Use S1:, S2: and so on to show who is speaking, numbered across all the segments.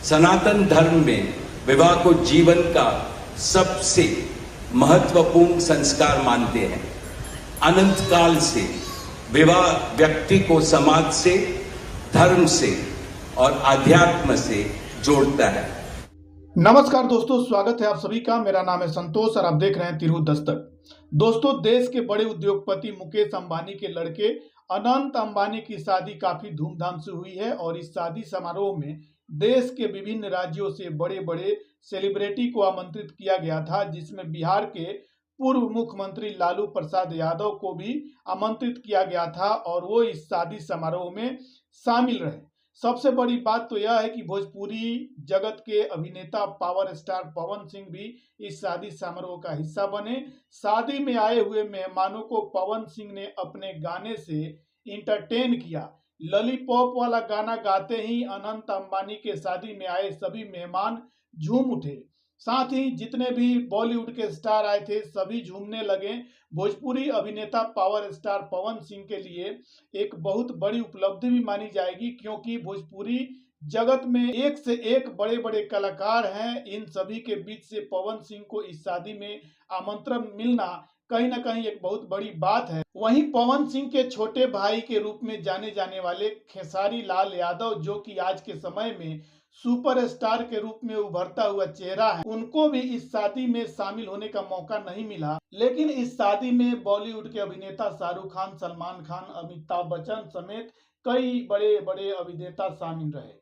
S1: सनातन धर्म में विवाह को जीवन का सबसे महत्वपूर्ण संस्कार मानते हैं। अनंत काल से विवाह व्यक्ति को समाज से, धर्म से और आध्यात्म से जोड़ता है।
S2: नमस्कार दोस्तों, स्वागत है आप सभी का। मेरा नाम है संतोष और आप देख रहे हैं तिरहुत दस्तक। दोस्तों, देश के बड़े उद्योगपति मुकेश अंबानी के लड़के अनंत अंबानी की शादी काफी धूमधाम से हुई है और इस शादी समारोह में देश के विभिन्न राज्यों से बड़े बड़े सेलिब्रिटी को आमंत्रित किया गया था, जिसमें बिहार के पूर्व मुख्यमंत्री लालू प्रसाद यादव को भी आमंत्रित किया गया था और वो इस शादी समारोह में शामिल रहे। सबसे बड़ी बात तो यह है कि भोजपुरी जगत के अभिनेता पावर स्टार पवन सिंह भी इस शादी समारोह का हिस्सा बने। शादी में आए हुए मेहमानों को पवन सिंह ने अपने गाने से इंटरटेन किया। लॉलीपॉप वाला गाना गाते ही अनंत अंबानी के शादी में आए सभी मेहमान झूम उठे। साथ ही जितने भी बॉलीवुड के स्टार आए थे सभी झूमने लगे। भोजपुरी अभिनेता पावर स्टार पवन सिंह के लिए एक बहुत बड़ी उपलब्धि भी मानी जाएगी, क्योंकि भोजपुरी जगत में एक से एक बड़े बड़े कलाकार हैं। इन सभी के बीच से पवन सिंह को इस शादी में आमंत्रण मिलना कहीं ना कहीं एक बहुत बड़ी बात है। वहीं पवन सिंह के छोटे भाई के रूप में जाने जाने वाले खेसारी लाल यादव, जो कि आज के समय में सुपरस्टार के रूप में उभरता हुआ चेहरा है, उनको भी इस शादी में शामिल होने का मौका नहीं मिला। लेकिन इस शादी में बॉलीवुड के अभिनेता शाहरुख खान, सलमान खान, अमिताभ बच्चन समेत कई बड़े बड़े अभिनेता शामिल रहे।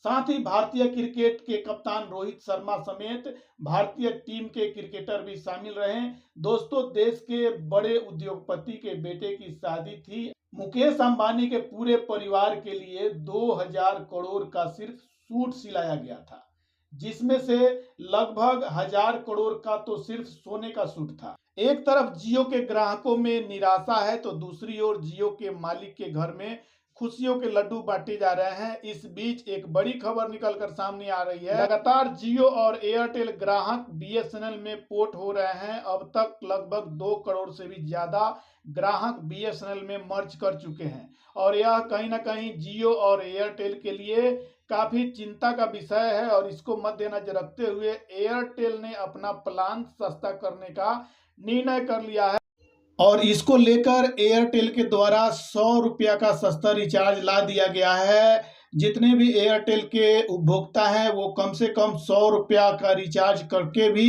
S2: साथ ही भारतीय क्रिकेट के कप्तान रोहित शर्मा समेत भारतीय टीम के क्रिकेटर भी शामिल रहे। दोस्तों, देश के बड़े उद्योगपति के बेटे की शादी थी। मुकेश अंबानी के पूरे परिवार के लिए 2000 करोड़ का सिर्फ सूट सिलाया गया था, जिसमें से लगभग 1000 करोड़ का तो सिर्फ सोने का सूट था। एक तरफ जियो के ग्राहकों में निराशा है तो दूसरी ओर जियो के मालिक के घर में खुशियों के लड्डू बांटे जा रहे हैं। इस बीच एक बड़ी खबर निकलकर सामने आ रही है। लगातार जियो और एयरटेल ग्राहक बीएसएनएल में पोर्ट हो रहे हैं। अब तक लगभग 2 करोड़ से भी ज्यादा ग्राहक बीएसएनएल में मर्ज कर चुके हैं और यह कहीं ना कहीं जियो और एयरटेल के लिए काफी चिंता का विषय है। और इसको मद्देनजर रखते हुए एयरटेल ने अपना प्लान सस्ता करने का निर्णय कर लिया है और इसको लेकर एयरटेल के द्वारा 100 रुपया का सस्ता रिचार्ज ला दिया गया है। जितने भी एयरटेल के उपभोक्ता हैं वो कम से कम 100 रुपया का रिचार्ज करके भी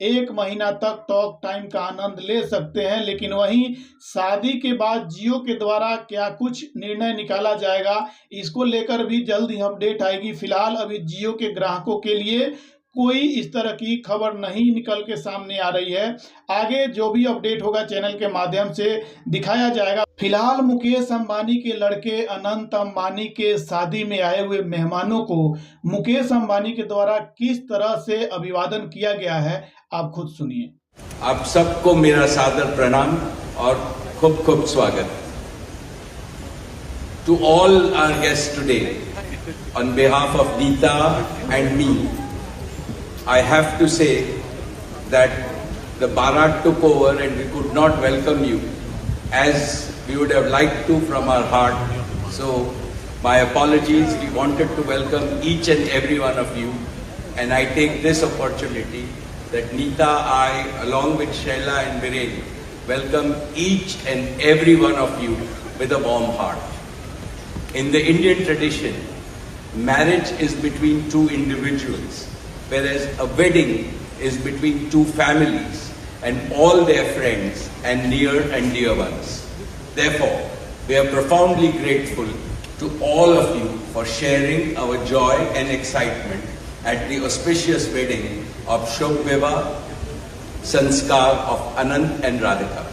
S2: 1 महीना तक टॉक टाइम का आनंद ले सकते हैं। लेकिन वहीं शादी के बाद जियो के द्वारा क्या कुछ निर्णय निकाला जाएगा, इसको लेकर भी जल्द ही अपडेट आएगी। फिलहाल अभी जियो के ग्राहकों के लिए कोई इस तरह की खबर नहीं निकल के सामने आ रही है। आगे जो भी अपडेट होगा चैनल के माध्यम से दिखाया जाएगा। फिलहाल मुकेश अंबानी के लड़के अनंत अंबानी के शादी में आए हुए मेहमानों को मुकेश अंबानी के द्वारा किस तरह से अभिवादन किया गया है, आप खुद सुनिए।
S1: आप सबको मेरा सादर प्रणाम और खूब खूब स्वागत। To all our guest today, on behalf of Nita and me, I have to say that the Bharat took over and we could not welcome you as we would have liked to from our heart. So my apologies. We wanted to welcome each and every one of you, and I take this opportunity that Neeta, I along with Shaila and Viren welcome each and every one of you with a warm heart. In the Indian tradition, marriage is between two individuals, whereas a wedding is between two families and all their friends and near and dear ones. Therefore, we are profoundly grateful to all of you for sharing our joy and excitement at the auspicious wedding of Shubh Vivah Sanskar of Anant and Radhika.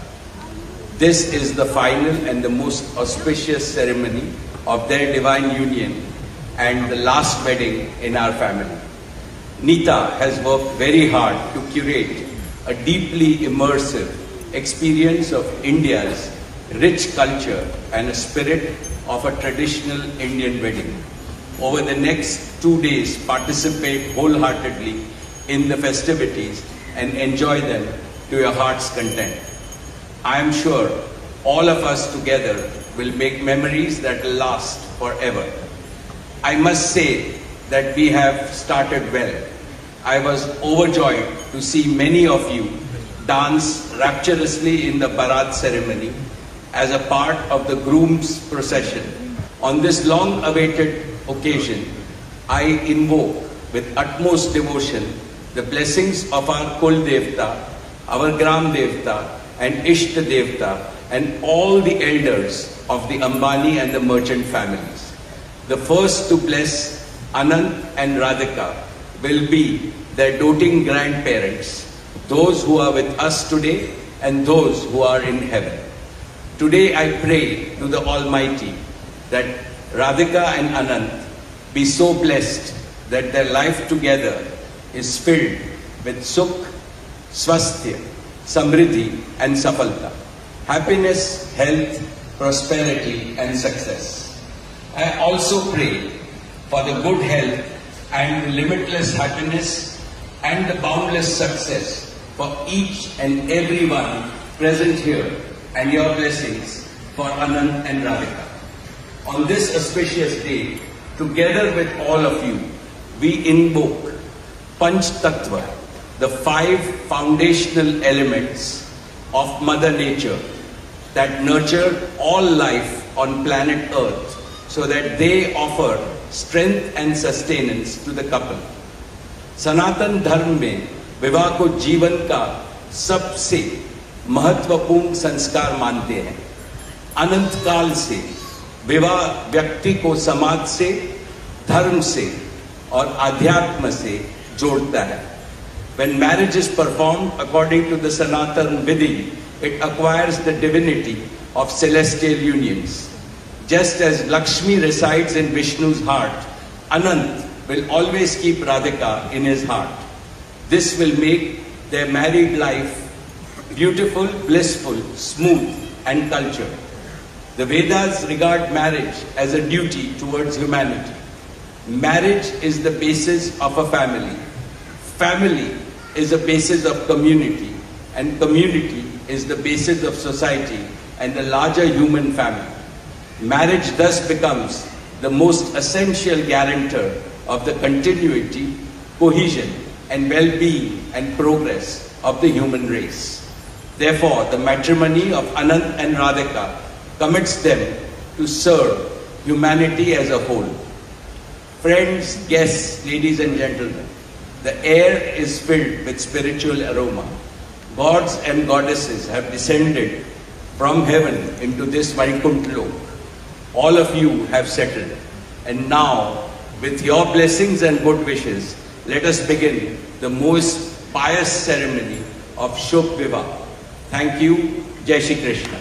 S1: This is the final and the most auspicious ceremony of their divine union and the last wedding in our family. Neeta has worked very hard to curate a deeply immersive experience of India's rich culture and a spirit of a traditional Indian wedding. Over the next 2 days, participate wholeheartedly in the festivities and enjoy them to your heart's content. I am sure all of us together will make memories that will last forever. I must say that we have started well. I was overjoyed to see many of you dance rapturously in the Barat ceremony as a part of the groom's procession. On this long-awaited occasion, I invoke with utmost devotion the blessings of our Kul Devta, our Gram Devta and Ishta Devta and all the elders of the Ambani and the merchant families. The first to bless Anant and Radhika will be their doting grandparents, those who are with us today and those who are in heaven. Today I pray to the Almighty that Radhika and Anant be so blessed that their life together is filled with Sukh, Swasthya, Samriddhi and Safalta. Happiness, health, prosperity and success. I also pray for the good health and limitless happiness and the boundless success for each and everyone present here and your blessings for Anant and Radhika. On this auspicious day, together with all of you, we invoke Panch Tattva, the 5 foundational elements of Mother Nature that nurture all life on planet Earth so that they offer strength and sustenance to the couple. सनातन धर्म में विवाह को जीवन का सबसे महत्वपूर्ण संस्कार मानते हैं। अनंत काल से विवाह व्यक्ति को समाज से, धर्म से और आध्यात्म से जोड़ता है। When marriage is performed according to the Sanatan Vidhi, it acquires the divinity of celestial unions. Just as Lakshmi resides in Vishnu's heart, Anant will always keep Radhika in his heart. This will make their married life beautiful, blissful, smooth and cultured. The Vedas regard marriage as a duty towards humanity. Marriage is the basis of a family. Family is the basis of community, and community is the basis of society and the larger human family. Marriage thus becomes the most essential guarantor of the continuity, cohesion and well-being and progress of the human race. Therefore, the matrimony of Anant and Radhika commits them to serve humanity as a whole. Friends, guests, ladies and gentlemen, the air is filled with spiritual aroma. Gods and goddesses have descended from heaven into this Vaikuntha Lok. All of you have settled. And now, with your blessings and good wishes, let us begin the most pious ceremony of Shubh Vivah. Thank you. Jai Shri Krishna.